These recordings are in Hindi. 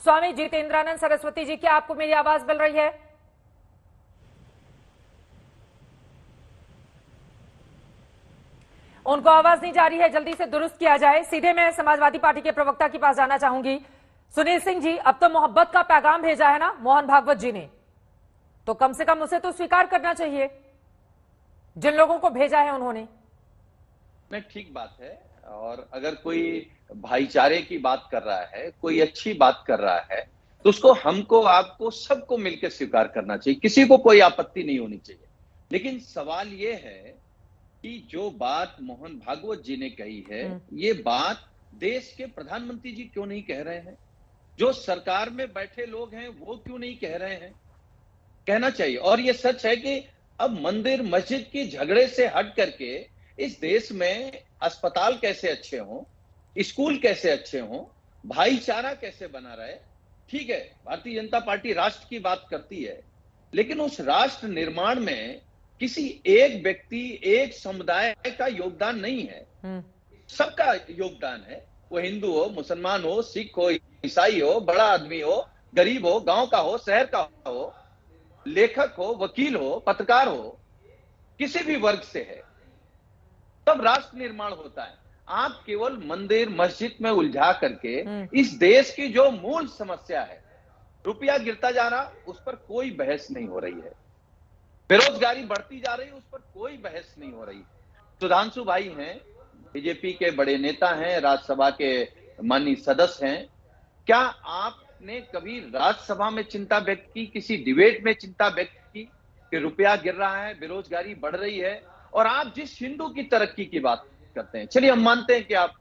स्वामी जितेंद्रानंद सरस्वती जी, क्या आपको मेरी आवाज मिल रही है? उनको आवाज नहीं जा रही है, जल्दी से दुरुस्त किया जाए। सीधे मैं समाजवादी पार्टी के प्रवक्ता के पास जाना चाहूंगी। सुनील सिंह जी, अब तो मोहब्बत का पैगाम भेजा है ना मोहन भागवत जी ने, तो कम से कम उसे तो स्वीकार करना चाहिए जिन लोगों को भेजा है उन्होंने। नहीं, ठीक बात है। और अगर कोई भाईचारे की बात कर रहा है, कोई अच्छी बात कर रहा है, तो उसको हमको, आपको, सबको मिलकर स्वीकार करना चाहिए, किसी को कोई आपत्ति नहीं होनी चाहिए। लेकिन सवाल ये है कि जो बात मोहन भागवत जी ने कही है, ये बात देश के प्रधानमंत्री जी क्यों नहीं कह रहे हैं? जो सरकार में बैठे लोग हैं वो क्यों नहीं कह रहे हैं? कहना चाहिए। और ये सच है कि अब मंदिर मस्जिद की झगड़े से हट करके इस देश में अस्पताल कैसे अच्छे हों, स्कूल कैसे अच्छे हों, भाईचारा कैसे बना रहे। ठीक है, भारतीय जनता पार्टी राष्ट्र की बात करती है, लेकिन उस राष्ट्र निर्माण में किसी एक व्यक्ति, एक समुदाय का योगदान नहीं है, सबका योगदान है। वो हिंदू हो, मुसलमान हो, सिख हो, ईसाई हो, बड़ा आदमी हो, गरीब हो, गांव का हो, शहर का हो, लेखक हो, वकील हो, पत्रकार हो, किसी भी वर्ग से है, तब राष्ट्र निर्माण होता है। आप केवल मंदिर मस्जिद में उलझा करके इस देश की जो मूल समस्या है, रुपया गिरता जा रहा, उस पर कोई बहस नहीं हो रही है। बेरोजगारी बढ़ती जा रही है, उस पर कोई बहस नहीं हो रही। सुधांशु भाई हैं, बीजेपी के बड़े नेता हैं, राज्यसभा के माननीय सदस्य हैं। क्या आपने कभी राज्यसभा में चिंता व्यक्त की, किसी डिबेट में चिंता व्यक्त की कि रुपया गिर रहा है, बेरोजगारी बढ़ रही है? और आप जिस हिंदू की तरक्की की बात करते हैं, चलिए हम मानते हैं कि आप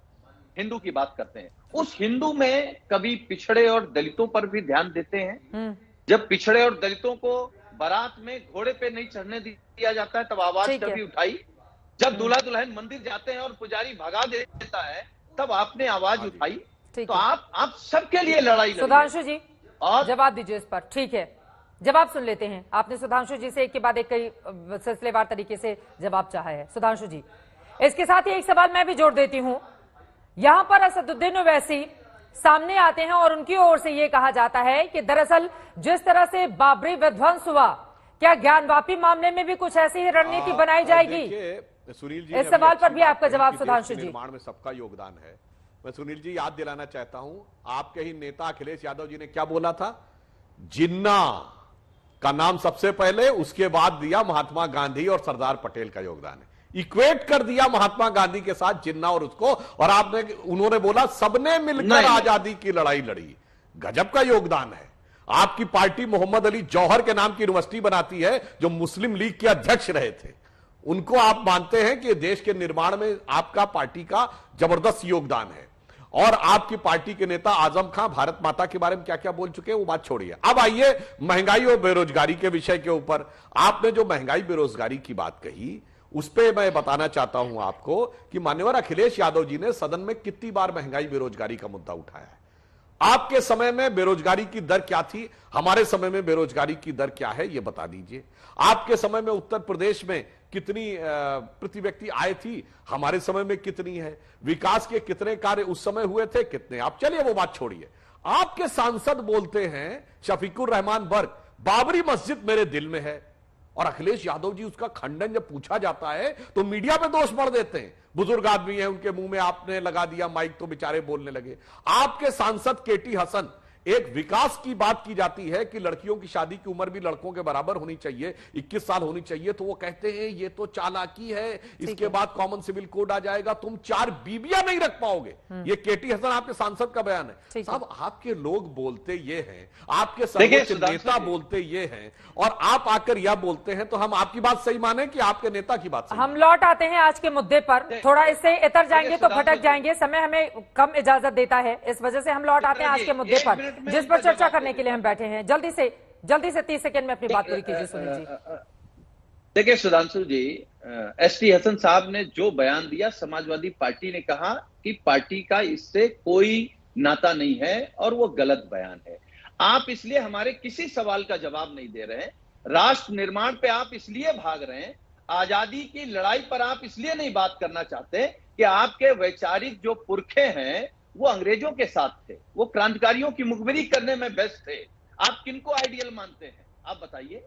हिंदू की बात करते हैं, उस हिंदू में कभी पिछड़े और दलितों पर भी ध्यान देते हैं? जब पिछड़े और दलितों को बारात में घोड़े पे नहीं चढ़ने दिया जाता है, तब आवाज कभी उठाई? जब दूल्हा दुल्हन मंदिर जाते हैं और पुजारी भगा देता है, तब आपने आवाज उठाई? तो आप सबके लिए लड़ाई। सुधांशु जी, और जवाब दीजिए इस पर। ठीक है, जवाब सुन लेते हैं। आपने सुधांशु जी से एक के बाद एक कई सिलसिलेवार तरीके से जवाब चाहा है। सुधांशु जी, इसके साथ ही एक सवाल मैं भी जोड़ देती हूं। यहां पर असदुद्दीन ओवैसी सामने आते हैं और उनकी ओर से यह कहा जाता है कि दरअसल जिस तरह से बाबरी विध्वंस हुआ, क्या ज्ञानवापी मामले में भी कुछ ऐसी ही रणनीति बनाई जाएगी? सुनील जी, इस सवाल पर भी आपका जवाब सुधांशु जी। निर्माण में सबका योगदान है। मैं सुनील जी याद दिलाना चाहता हूं, आपके ही नेता अखिलेश यादव जी ने क्या बोला था? जिन्ना का नाम सबसे पहले, उसके बाद दिया महात्मा गांधी और सरदार पटेल का योगदान है। इक्वेट कर दिया महात्मा गांधी के साथ जिन्ना और उसको, और उन्होंने बोला सबने मिलकर आजादी की लड़ाई लड़ी। गजब का योगदान है। आपकी पार्टी मोहम्मद अली जौहर के नाम की यूनिवर्सिटी बनाती है, जो मुस्लिम लीग के अध्यक्ष रहे थे। उनको आप मानते हैं कि देश के निर्माण में आपका पार्टी का जबरदस्त योगदान है। और आपकी पार्टी के नेता आजम खां भारत माता के बारे में क्या क्या बोल चुके हैं, वो बात छोड़िए। अब आइए महंगाई और बेरोजगारी के विषय के ऊपर। आपने जो महंगाई बेरोजगारी की बात कही, उस पर मैं बताना चाहता हूं आपको कि मान्यवर अखिलेश यादव जी ने सदन में कितनी बार महंगाई बेरोजगारी का मुद्दा उठाया है। आपके समय में बेरोजगारी की दर क्या थी, हमारे समय में बेरोजगारी की दर क्या है, यह बता दीजिए। आपके समय में उत्तर प्रदेश में कितनी प्रति व्यक्ति आय थी, हमारे समय में कितनी है? विकास के कितने कार्य उस समय हुए थे, कितने? आप चलिए वो बात छोड़िए। आपके सांसद बोलते हैं शफीकुर रहमान बर्क, बाबरी मस्जिद मेरे दिल में है, और अखिलेश यादव जी उसका खंडन जब पूछा जाता है तो मीडिया पे दोष बढ़ देते हैं। बुजुर्ग आदमी है, उनके मुंह में आपने लगा दिया माइक तो बेचारे बोलने लगे। आपके सांसद केटी हसन, एक विकास की बात की जाती है कि लड़कियों की शादी की उम्र भी लड़कों के बराबर होनी चाहिए, 21 साल होनी चाहिए, तो वो कहते हैं ये तो चालाकी है, इसके बाद कॉमन सिविल कोड आ जाएगा, तुम 4 बीबियां नहीं रख पाओगे। ये केटी हसन आपके सांसद का बयान है। साहब, आपके लोग बोलते ये हैं, आपके सर्वोच्च नेता बोलते ये हैं, और आप आकर यह बोलते हैं, तो हम आपकी बात सही माने कि आपके नेता की बात सही? हम लौट आते हैं आज के मुद्दे पर। थोड़ा इससे इतर जाएंगे तो भटक जाएंगे, समय हमें कम इजाजत देता है, इस वजह से हम लौट आते हैं आज के मुद्दे पर जिस पर चर्चा करने के लिए हम बैठे हैं। जल्दी से 30 सेकंड में अपनी बात पूरी कीजिए सुनील जी। देखिए सुधांशु जी, एसटी हसन साहब ने जो बयान दिया, समाजवादी पार्टी ने कहा कि पार्टी का इससे कोई नाता नहीं है और वो गलत बयान है। आप इसलिए हमारे किसी सवाल का जवाब नहीं दे रहे हैं। राष्ट्र निर्माण पे आप इसलिए भाग रहे हैं, आजादी की लड़ाई पर आप इसलिए नहीं बात करना चाहते कि आपके वैचारिक जो पुरखे हैं वो अंग्रेजों के साथ थे, वो क्रांतिकारियों की मुखबिरी करने में व्यस्त थे। आप किनको आइडियल मानते हैं? आप बताइए।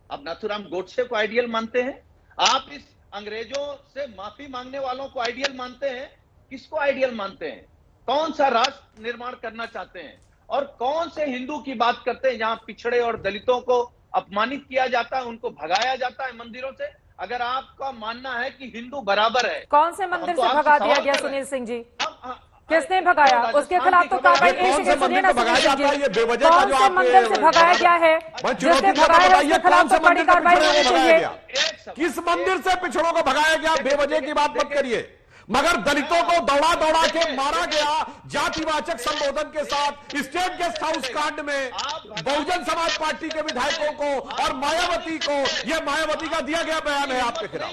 आप नाथूराम गोडसे को आइडियल मानते हैं? आप इस अंग्रेजों से माफी मांगने वालों को आइडियल मानते हैं? किसको आइडियल मानते हैं? कौन सा राष्ट्र निर्माण करना चाहते हैं? और कौन से हिंदू की बात करते हैं जहां पिछड़े और दलितों को अपमानित किया जाता है, उनको भगाया जाता है मंदिरों से? अगर आपका मानना है कि हिंदू बराबर है, कौन से मंदिर से भगा दिया गया सुनील सिंह जी? किसने भगाया? उसके खिलाफ तो कार्रवाई सुनिए ना सुनील सिंह जी, कौन से मंदिर से भगाया गया है? जिसने भगाया उसके खिलाफ तो बड़ी कार्रवाई होनी चाहिए। किस मंदिर से पिछड़ों को भगाया गया? बेवजह की बात मत करिए। मगर दलितों को दौड़ा दौड़ा के मारा गया जातिवाचक संबोधन के साथ स्टेट गेस्ट हाउस कांड में बहुजन समाज पार्टी के विधायकों को और मायावती को, यह मायावती का दिया गया बयान है आपके खिलाफ।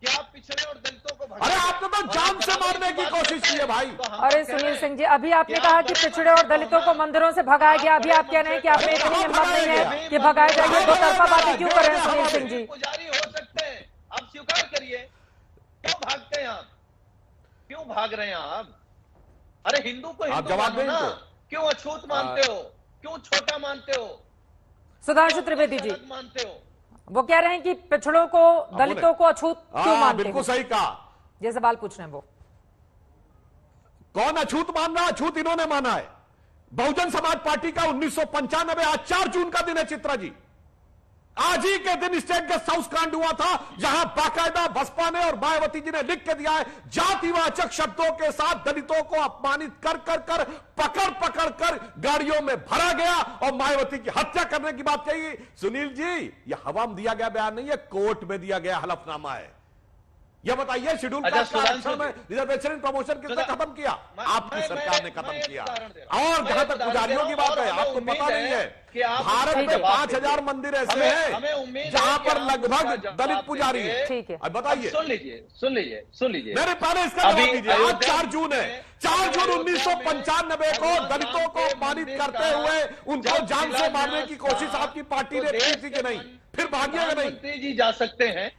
कि आप पिछड़े और दलितों को अरे आपने तो जान से मारने की कोशिश की है भाई। अरे सुनील सिंह जी, अभी आपने कहा कि पिछड़े और दलितों को मंदिरों से भगाया गया, अभी आप कह रहे हैं कि आप में इतनी हिम्मत नहीं है कि भगाया जाए। दो तरफा बातें क्यों कर रहे हैं सुनील सिंह जी? पुजारी हो सकते हैं, आप स्वीकार करिए। क्यों भागते हैं आप? क्यों भाग रहे हैं आप? अरे हिंदू को हिंदू मानो ना, क्यों अछूत मानते हो? क्यों छोटा मानते हो? सुधांशु त्रिवेदी जी मानते हो? वो कह रहे हैं कि पिछड़ों को, दलितों को अछूत क्यों मानते हो? बिल्कुल सही कहा। ये सवाल पूछ रहे हैं वो। कौन अछूत मान रहा? अछूत इन्होंने माना है। बहुजन समाज पार्टी का 1995, आज 4 जून का दिन है चित्रा जी। आज ही के दिन स्टेट गेस्ट हाउस कांड हुआ था, जहां बाकायदा बसपा ने और मायावती जी ने लिख के दिया है, जातिवाचक शब्दों के साथ दलितों को अपमानित कर कर कर पकड़ पकड़ कर गाड़ियों में भरा गया और मायावती की हत्या करने की बात कही। सुनील जी, यह हवा में दिया गया बयान नहीं है, कोर्ट में दिया गया हलफनामा है। यह बताइए, शेड्यूल कास्ट का आरक्षण में रिजर्वेशन इन प्रमोशन किसने खत्म किया? आपकी सरकार ने खत्म किया। और जहां तक पुजारियों की बात है, आपको पता नहीं है कि भारत में 5000 मंदिर ऐसे हैं जहां पर लगभग दलित पुजारी है। ठीक है, अब बताइए। सुन लीजिए। मेरे पहले इसका जवाब दीजिए। आज 4 जून है, 4 जून 1995 को दलितों को अपमानित करते हुए उनको जान से मारने की कोशिश आपकी पार्टी ने की थी कि नहीं? फिर भागिएगा नहीं। प्रधानमंत्री जी जा सकते हैं